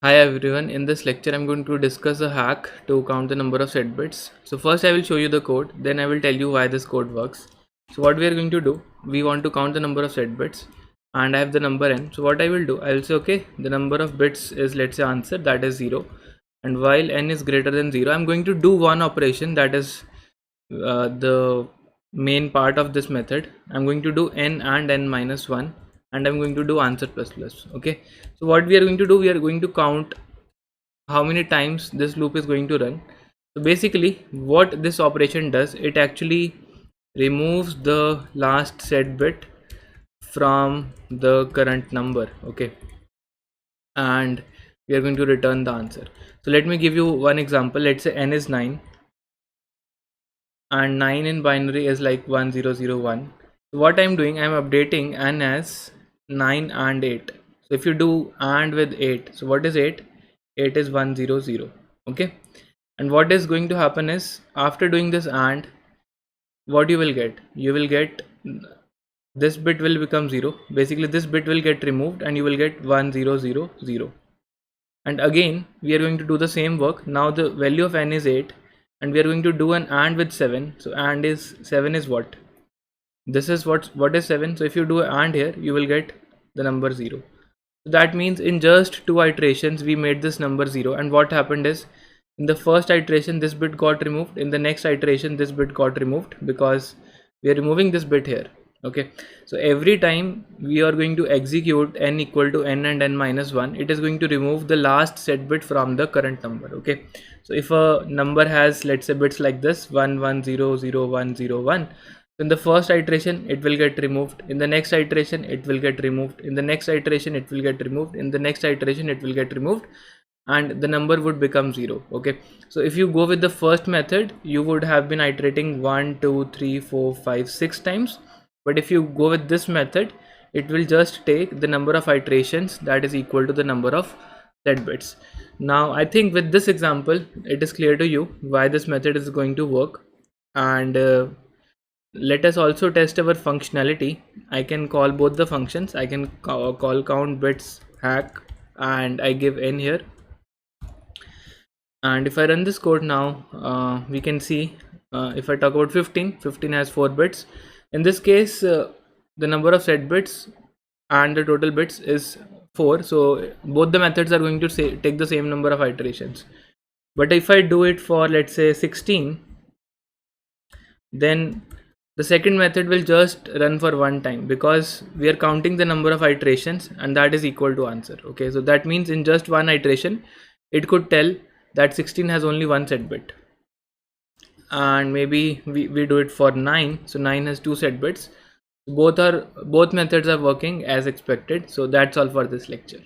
Hi everyone, in this lecture I'm going to discuss a hack to count the number of set bits. So first I will show you the code, then I will tell you why this code works. So what we are going to do, we want to count the number of set bits and I have the number n. So what I will do, I will say okay, the number of bits is, let's say, answer, that is 0, and while n is greater than 0, I'm going to do one operation, that is the main part of this method. I'm going to do n and n minus 1, and I'm going to do answer plus plus. Okay, so what we are going to do, we are going to count how many times this loop is going to run. So basically what this operation does, it actually removes the last set bit from the current number. Okay, and we are going to return the answer. So let me give you one example. Let's say n is 9 and 9 in binary is like 1001. So what I'm doing, I'm updating n as 9 and 8. So if you do and with 8, so what is 8? 8 is 100. Okay, and what is going to happen is, after doing this and, what you will get, this bit will become 0. Basically this bit will get removed and you will get 1000. And again we are going to do the same work. Now the value of n is 8 and we are going to do an and with 7. So and is 7 is what? This is what is 7. So if you do and here, you will get the number 0. So that means in just 2 iterations we made this number 0. And what happened is, in the first iteration this bit got removed, in the next iteration this bit got removed, because we are removing this bit here. Okay, so every time we are going to execute n equal to n and n minus 1, it is going to remove the last set bit from the current number. Okay, so if a number has, let's say, bits like this 1 1 0 0 1 0 1, in the first iteration it will get removed, in the next iteration it will get removed, in the next iteration it will get removed, in the next iteration it will get removed, and the number would become 0. Okay, so if you go with the first method, you would have been iterating 1 2 3 4 5 6 times. But if you go with this method, it will just take the number of iterations that is equal to the number of set bits. Now I think with this example it is clear to you why this method is going to work. And let us also test our functionality. I can call both the functions. I can call count bits hack and I give n here, and if I run this code now, we can see, if I talk about 15 has 4 bits. In this case, the number of set bits and the total bits is 4, so both the methods are going to take the same number of iterations. But if I do it for, let's say, 16, then the second method will just run for one time, because we are counting the number of iterations and that is equal to answer. Okay, so that means in just one iteration it could tell that 16 has only one set bit. And maybe we do it for 9, so 9 has 2 set bits. Both methods are working as expected. So that's all for this lecture.